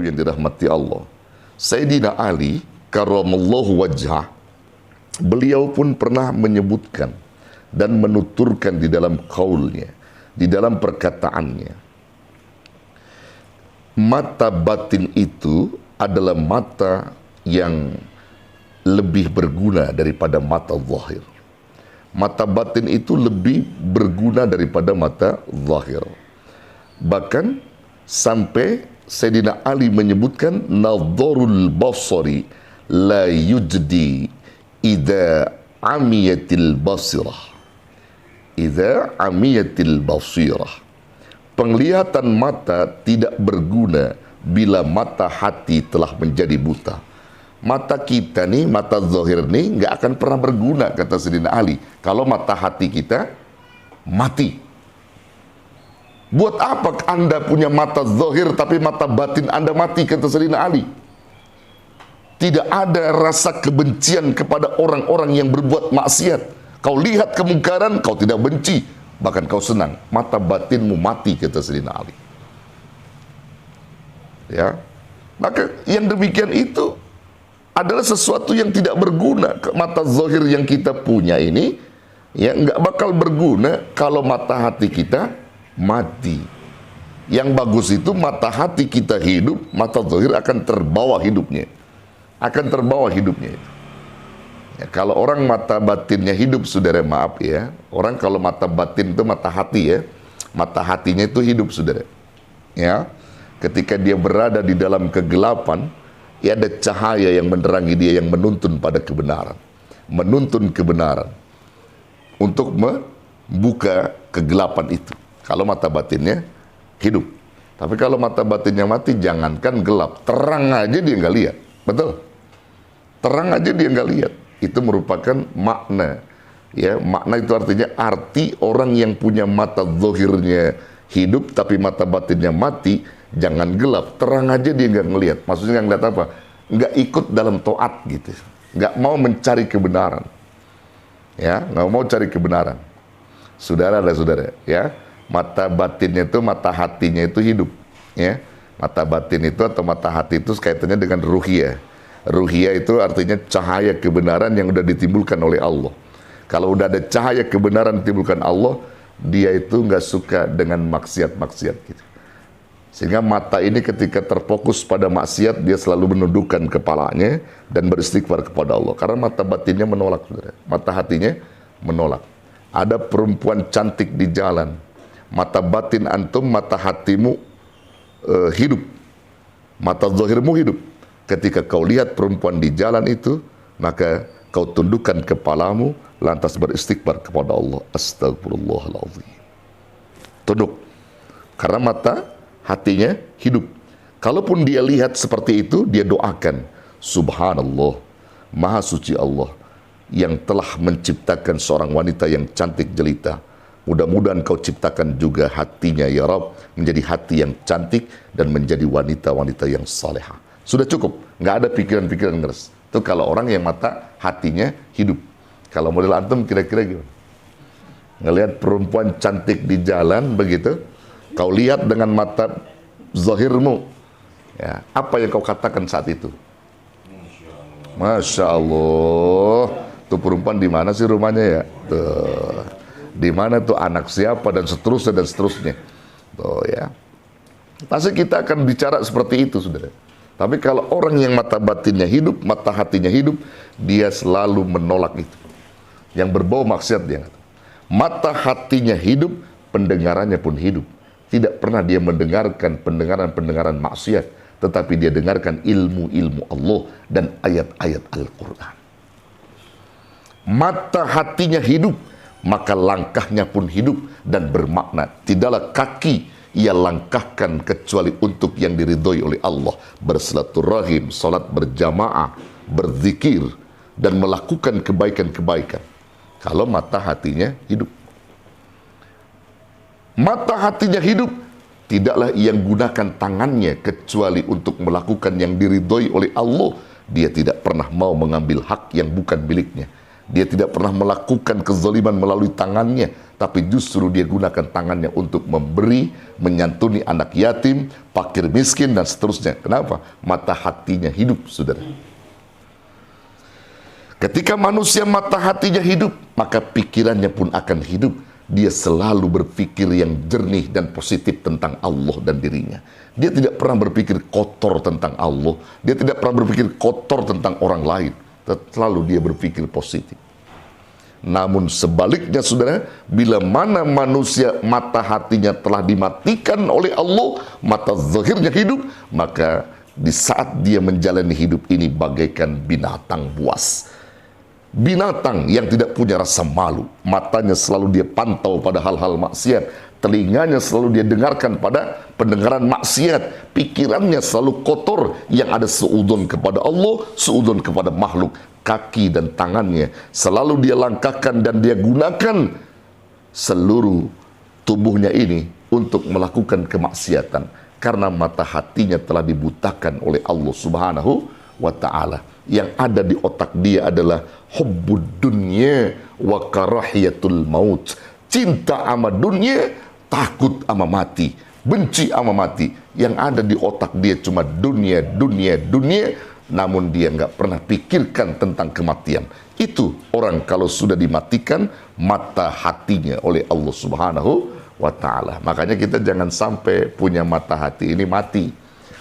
saudaraku yang dirahmati Allah, Sayyidina Ali karramallahu wajhah, beliau pun pernah menyebutkan dan menuturkan di dalam qaulnya, di dalam perkataannya, mata batin itu adalah mata yang lebih berguna daripada mata zahir. Mata batin itu lebih berguna daripada mata zahir. Bahkan sampai Sayyidina Ali menyebutkan nadharul basari la yujdi idza amiyatil basirah. Idza amiyatil basirah. Penglihatan mata tidak berguna bila mata hati telah menjadi buta. Mata kita nih, mata zahir nih nggak akan pernah berguna, kata Sayyidina Ali, kalau mata hati kita mati. Buat apa Anda punya mata zahir tapi mata batin Anda mati, kata Sayyidina Ali. Tidak ada rasa kebencian kepada orang-orang yang berbuat maksiat. Kau lihat kemungkaran, kau tidak benci, bahkan kau senang. Mata batinmu mati, kata Sayyidina Ali. Ya, maka yang demikian itu adalah sesuatu yang tidak berguna. Mata zahir yang kita punya ini ya nggak bakal berguna kalau mata hati kita mati. Yang bagus itu mata hati kita hidup, mata zahir akan terbawa hidupnya. Akan terbawa hidupnya itu. Ya, kalau orang mata batinnya hidup, saudara, maaf ya. Orang kalau mata batin itu mata hati ya. Mata hatinya itu hidup, saudara. Ya. Ketika dia berada di dalam kegelapan, ya ada cahaya yang menerangi dia, yang menuntun pada kebenaran. Menuntun kebenaran untuk membuka kegelapan itu. Kalau mata batinnya hidup. Tapi kalau mata batinnya mati, jangankan gelap, terang aja dia nggak lihat. Betul? Terang aja dia nggak lihat. Itu merupakan makna. Ya, makna itu artinya arti orang yang punya mata zahirnya hidup tapi mata batinnya mati, jangan gelap, terang aja dia nggak ngelihat. Maksudnya nggak ngelihat apa? Nggak ikut dalam taat gitu, nggak mau mencari kebenaran, ya, nggak mau cari kebenaran. Saudara, ya, mata batinnya itu, mata hatinya itu hidup, ya. Mata batin itu atau mata hati itu kaitannya dengan ruhiyah. Ruhiyah itu artinya cahaya kebenaran yang udah ditimbulkan oleh Allah. Kalau udah ada cahaya kebenaran ditimbulkan Allah, dia itu nggak suka dengan maksiat-maksiat gitu. Sehingga mata ini ketika terfokus pada maksiat, dia selalu menundukkan kepalanya dan beristighfar kepada Allah. Karena mata batinnya menolak, saudara. Mata hatinya menolak. Ada perempuan cantik di jalan. Mata batin antum, mata hatimu hidup. Mata zahirmu hidup. Ketika kau lihat perempuan di jalan itu, maka kau tundukkan kepalamu, lantas beristighfar kepada Allah. Astagfirullahaladzim. Tunduk. Karena mata hatinya hidup. Kalaupun dia lihat seperti itu, dia doakan, Subhanallah, Maha Suci Allah yang telah menciptakan seorang wanita yang cantik jelita. Mudah-mudahan kau ciptakan juga hatinya, ya Rabb, menjadi hati yang cantik dan menjadi wanita-wanita yang salehah. Sudah cukup, nggak ada pikiran-pikiran ngeres. Itu kalau orang yang mata hatinya hidup. Kalau model antum kira-kira gimana? Ngelihat perempuan cantik di jalan begitu, kau lihat dengan mata zahirmu, ya, apa yang kau katakan saat itu? Masya Allah. Tuh perempuan di mana sih rumahnya ya? Tuh. Di mana tuh anak siapa dan seterusnya dan seterusnya. Tuh ya. Pasti kita akan bicara seperti itu, saudara. Tapi kalau orang yang mata batinnya hidup, mata hatinya hidup, dia selalu menolak itu. Yang berbau maksiat dia. Mata hatinya hidup, pendengarannya pun hidup. Tidak pernah dia mendengarkan pendengaran-pendengaran maksiat, tetapi dia dengarkan ilmu-ilmu Allah dan ayat-ayat Al-Quran. Mata hatinya hidup, maka langkahnya pun hidup dan bermakna. Tidaklah kaki ia langkahkan kecuali untuk yang diridhoi oleh Allah. Bersilaturahim, salat berjamaah, berzikir, dan melakukan kebaikan-kebaikan. Kalau mata hatinya hidup. Mata hatinya hidup, tidaklah ia gunakan tangannya kecuali untuk melakukan yang diridhoi oleh Allah. Dia tidak pernah mau mengambil hak yang bukan miliknya. Dia tidak pernah melakukan kezaliman melalui tangannya, tapi justru dia gunakan tangannya untuk memberi, menyantuni anak yatim, fakir miskin, dan seterusnya. Kenapa? Mata hatinya hidup, saudara. Ketika manusia mata hatinya hidup, maka pikirannya pun akan hidup. Dia selalu berpikir yang jernih dan positif tentang Allah dan dirinya. Dia tidak pernah berpikir kotor tentang Allah. Dia tidak pernah berpikir kotor tentang orang lain. Selalu dia berpikir positif. Namun sebaliknya, saudara, bila mana manusia mata hatinya telah dimatikan oleh Allah, mata zahirnya hidup, maka di saat dia menjalani hidup ini bagaikan binatang buas. Binatang yang tidak punya rasa malu. Matanya selalu dia pantau pada hal-hal maksiat. Telinganya selalu dia dengarkan pada pendengaran maksiat. Pikirannya selalu kotor, yang ada seudon kepada Allah, seudon kepada makhluk. Kaki dan tangannya selalu dia langkahkan dan dia gunakan seluruh tubuhnya ini untuk melakukan kemaksiatan, karena mata hatinya telah dibutakan oleh Allah Subhanahu wa ta'ala. Yang ada di otak dia adalah hubbud dunya wa karahiyatul maut. Cinta sama dunia, takut sama mati, benci sama mati. Yang ada di otak dia cuma dunia, dunia, dunia. Namun dia nggak pernah pikirkan tentang kematian. Itu orang kalau sudah dimatikan mata hatinya oleh Allah Subhanahu wa ta'ala. Makanya kita jangan sampai punya mata hati ini mati.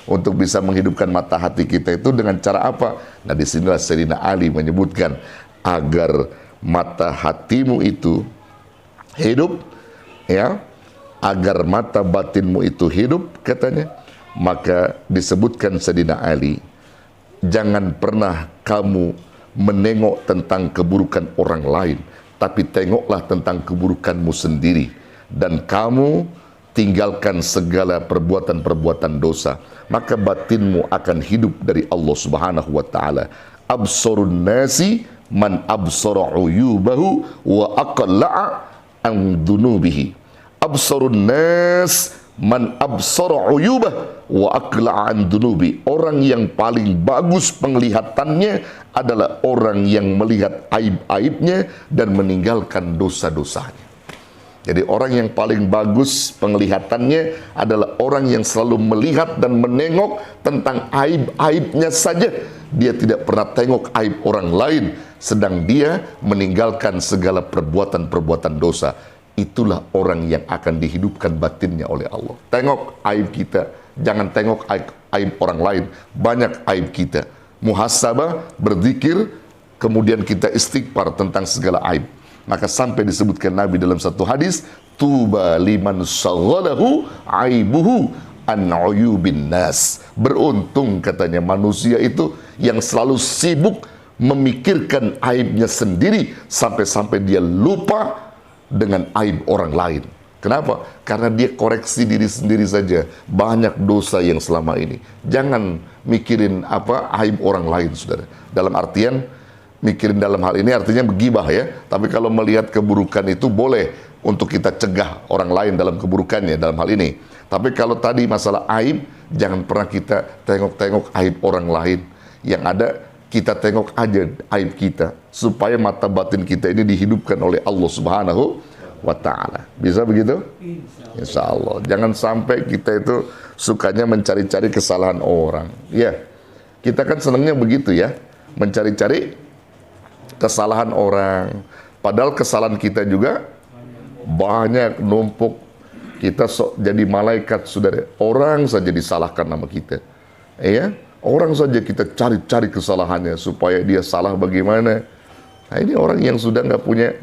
Untuk bisa menghidupkan mata hati kita itu dengan cara apa? Nah, disinilah Sayyidina Ali menyebutkan, agar mata hatimu itu hidup, ya, agar mata batinmu itu hidup, katanya, maka disebutkan Sayyidina Ali, jangan pernah kamu menengok tentang keburukan orang lain, tapi tengoklah tentang keburukanmu sendiri. Dan kamu tinggalkan segala perbuatan-perbuatan dosa, maka batinmu akan hidup dari Allah Subhanahu wa ta'ala. Absarun nasi man absara uyubahu wa aqla'a an dunubihi. Absarun nas man absara uyubah wa aqla'a an dunubi. Orang yang paling bagus penglihatannya adalah orang yang melihat aib-aibnya dan meninggalkan dosa-dosanya. Jadi orang yang paling bagus penglihatannya adalah orang yang selalu melihat dan menengok tentang aib-aibnya saja. Dia tidak pernah tengok aib orang lain, sedang dia meninggalkan segala perbuatan-perbuatan dosa. Itulah orang yang akan dihidupkan batinnya oleh Allah. Tengok aib kita, jangan tengok aib orang lain. Banyak aib kita. Muhasabah, berzikir, kemudian kita istighfar tentang segala aib. Maka sampai disebutkan Nabi dalam satu hadis, tuba liman saghalahu aibuhu an uyubin nas. Beruntung, katanya, manusia itu yang selalu sibuk memikirkan aibnya sendiri sampai-sampai dia lupa dengan aib orang lain. Kenapa? Karena dia koreksi diri sendiri saja. Banyak dosa yang selama ini. Jangan mikirin aib orang lain, saudara. Dalam artian mikirin dalam hal ini artinya begibah, ya. Tapi kalau melihat keburukan itu boleh untuk kita cegah orang lain dalam keburukannya dalam hal ini. Tapi kalau tadi masalah aib, jangan pernah kita tengok-tengok aib orang lain. Yang ada kita tengok aja aib kita, supaya mata batin kita ini dihidupkan oleh Allah Subhanahu wa ta'ala. Bisa begitu? Insya Allah. Jangan sampai kita itu sukanya mencari-cari kesalahan orang. Ya, kita kan senangnya begitu, ya, mencari-cari kesalahan orang, padahal kesalahan kita juga banyak numpuk. Kita jadi malaikat, saudara. Orang saja disalahkan nama kita, ya. Orang saja kita cari-cari kesalahannya supaya dia salah bagaimana. Nah, ini orang yang sudah nggak punya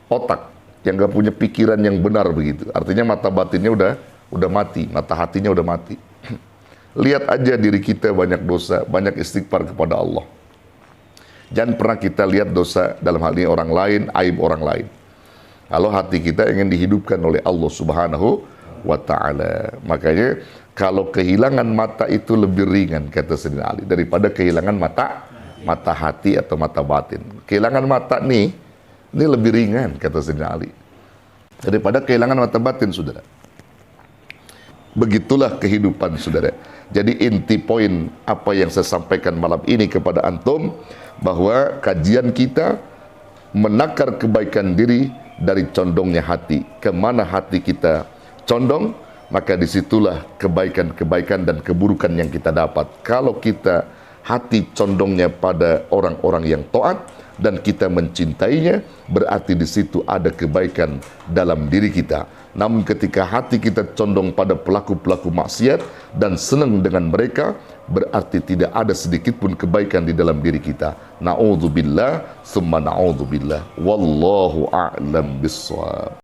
otak, yang nggak punya pikiran yang benar begitu. Artinya mata batinnya udah mati, mata hatinya udah mati. Lihat aja diri kita, banyak dosa, banyak istighfar kepada Allah. Jangan pernah kita lihat dosa dalam hal ini orang lain, aib orang lain. Kalau hati kita ingin dihidupkan oleh Allah Subhanahu wa ta'ala. Makanya kalau kehilangan mata itu lebih ringan, kata Sayyidina Ali, daripada kehilangan mata hati atau mata batin. Kehilangan mata ini lebih ringan, kata Sayyidina Ali, daripada kehilangan mata batin, saudara. Begitulah kehidupan, saudara. Jadi inti poin apa yang saya sampaikan malam ini kepada antum, bahwa kajian kita menakar kebaikan diri dari condongnya hati. Kemana hati kita condong, maka disitulah kebaikan-kebaikan dan keburukan yang kita dapat. Kalau kita hati condongnya pada orang-orang yang taat dan kita mencintainya, berarti di situ ada kebaikan dalam diri kita. Namun ketika hati kita condong pada pelaku-pelaku maksiat dan senang dengan mereka, berarti tidak ada sedikit pun kebaikan di dalam diri kita. Na'udzubillah, summa na'udzubillah. Wallahu a'lam bissawab.